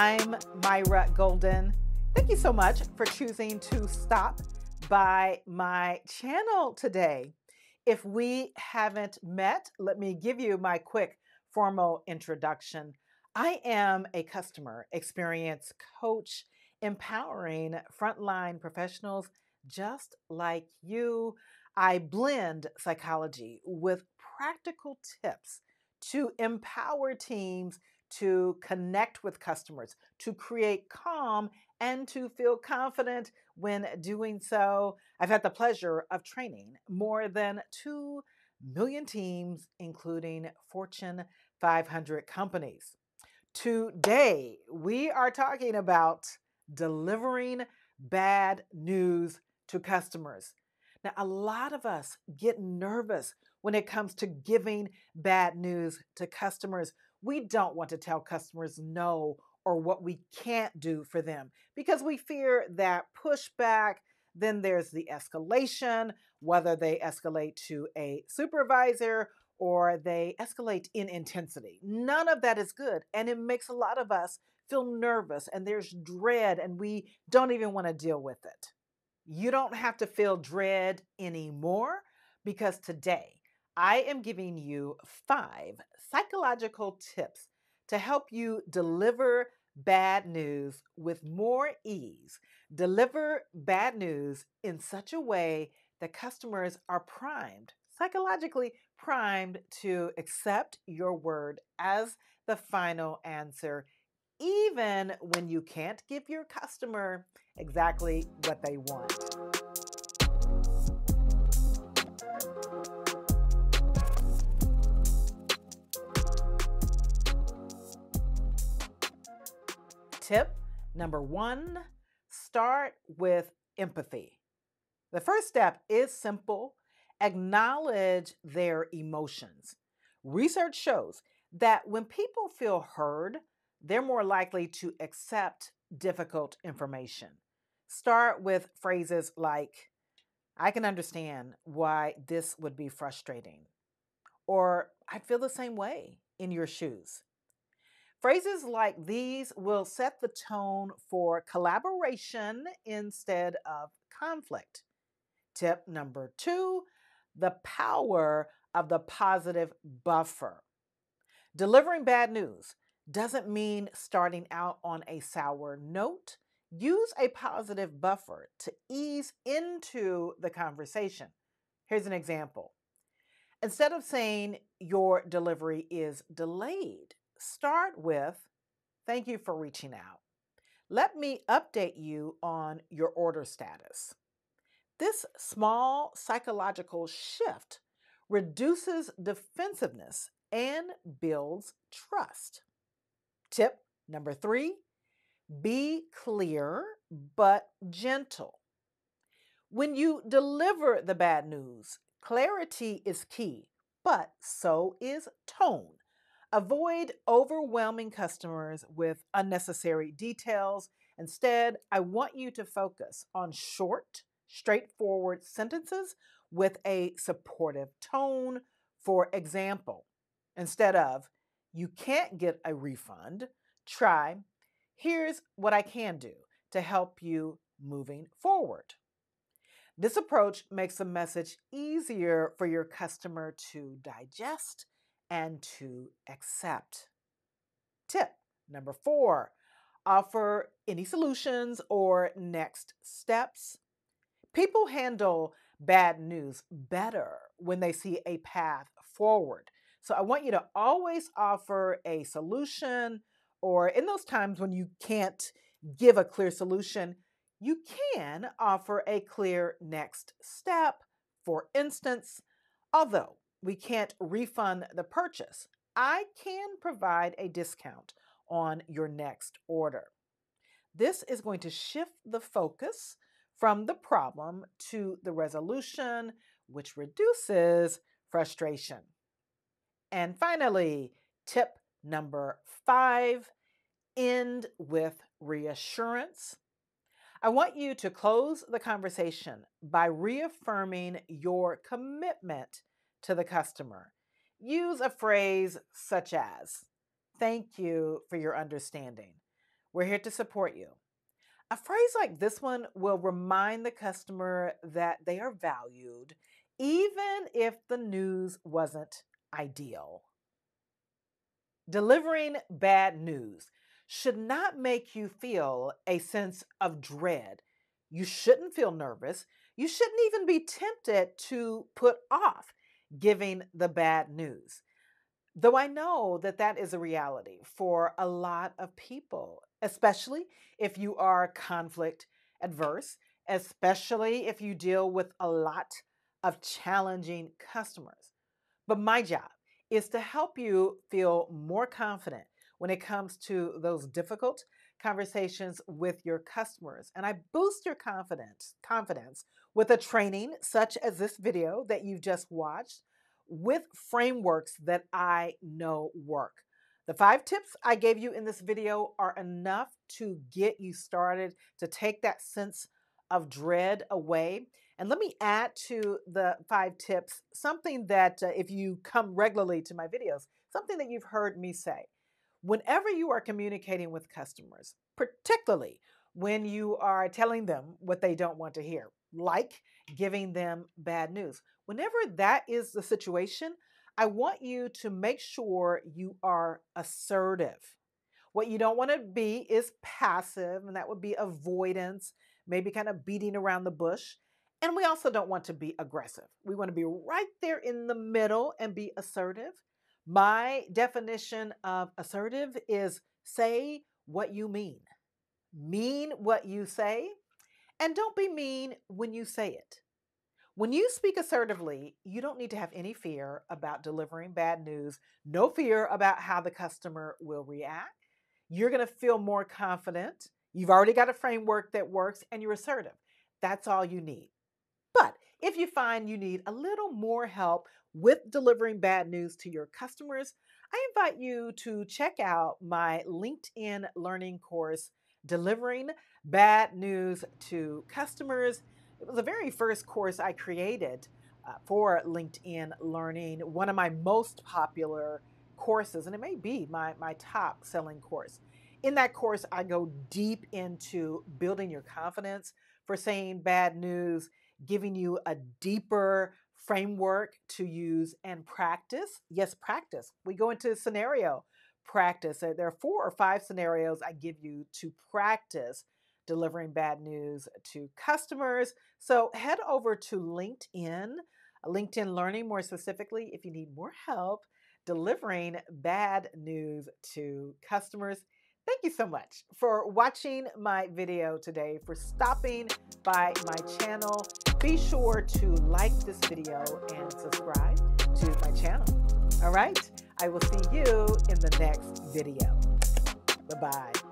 I'm Myra Golden. Thank you so much for choosing to stop by my channel today. If we haven't met, let me give you my quick formal introduction. I am a customer experience coach empowering frontline professionals just like you. I blend psychology with practical tips to empower teams to connect with customers, to create calm, and to feel confident when doing so. I've had the pleasure of training more than 2 million teams, including Fortune 500 companies. Today, we are talking about delivering bad news to customers. Now, a lot of us get nervous when it comes to giving bad news to customers. We don't want to tell customers no or what we can't do for them because we fear that pushback. Then there's the escalation, whether they escalate to a supervisor or they escalate in intensity. None of that is good, and it makes a lot of us feel nervous, and there's dread, and we don't even want to deal with it. You don't have to feel dread anymore because today I am giving you 5 psychological tips to help you deliver bad news with more ease. Deliver bad news in such a way that customers are primed, psychologically primed to accept your word as the final answer, even when you can't give your customer exactly what they want. Tip number 1, start with empathy. The first step is simple. Acknowledge their emotions. Research shows that when people feel heard, they're more likely to accept difficult information. Start with phrases like, I can understand why this would be frustrating, or I'd feel the same way in your shoes. Phrases like these will set the tone for collaboration instead of conflict. Tip number 2, the power of the positive buffer. Delivering bad news doesn't mean starting out on a sour note. Use a positive buffer to ease into the conversation. Here's an example. Instead of saying your delivery is delayed, start with, thank you for reaching out. Let me update you on your order status. This small psychological shift reduces defensiveness and builds trust. Tip number 3, be clear but gentle. When you deliver the bad news, clarity is key, but so is tone. Avoid overwhelming customers with unnecessary details. Instead, I want you to focus on short, straightforward sentences with a supportive tone. For example, instead of, you can't get a refund, try, here's what I can do to help you moving forward. This approach makes the message easier for your customer to digest and to accept. Tip number 4, offer any solutions or next steps. People handle bad news better when they see a path forward. So I want you to always offer a solution, or in those times when you can't give a clear solution, you can offer a clear next step. For instance, although we can't refund the purchase, I can provide a discount on your next order. This is going to shift the focus from the problem to the resolution, which reduces frustration. And finally, tip number 5, end with reassurance. I want you to close the conversation by reaffirming your commitment to the customer. Use a phrase such as, thank you for your understanding. We're here to support you. A phrase like this one will remind the customer that they are valued, even if the news wasn't ideal. Delivering bad news should not make you feel a sense of dread. You shouldn't feel nervous. You shouldn't even be tempted to put off giving the bad news. Though I know that that is a reality for a lot of people, especially if you are conflict adverse, especially if you deal with a lot of challenging customers. But my job is to help you feel more confident when it comes to those difficult conversations with your customers. And I boost your confidence with a training such as this video that you've just watched with frameworks that I know work. The 5 tips I gave you in this video are enough to get you started, to take that sense of dread away. And let me add to the 5 tips something that if you come regularly to my videos, something that you've heard me say. Whenever you are communicating with customers, particularly when you are telling them what they don't want to hear, like giving them bad news, whenever that is the situation, I want you to make sure you are assertive. What you don't want to be is passive, and that would be avoidance, maybe kind of beating around the bush. And we also don't want to be aggressive. We want to be right there in the middle and be assertive. My definition of assertive is say what you mean what you say, and don't be mean when you say it. When you speak assertively, you don't need to have any fear about delivering bad news, no fear about how the customer will react. You're going to feel more confident. You've already got a framework that works, and you're assertive. That's all you need. But if you find you need a little more help with delivering bad news to your customers, I invite you to check out my LinkedIn learning course, Delivering Bad News to Customers. It was the very first course I created for LinkedIn Learning, one of my most popular courses, and it may be my top selling course. In that course, I go deep into building your confidence for saying bad news, giving you a deeper framework to use and practice. Yes, practice. We go into scenario practice. There are 4 or 5 scenarios I give you to practice delivering bad news to customers. So head over to LinkedIn Learning more specifically, if you need more help delivering bad news to customers. Thank you so much for watching my video today, for stopping by my channel. Be sure to like this video and subscribe to my channel. All right, I will see you in the next video. Bye-bye.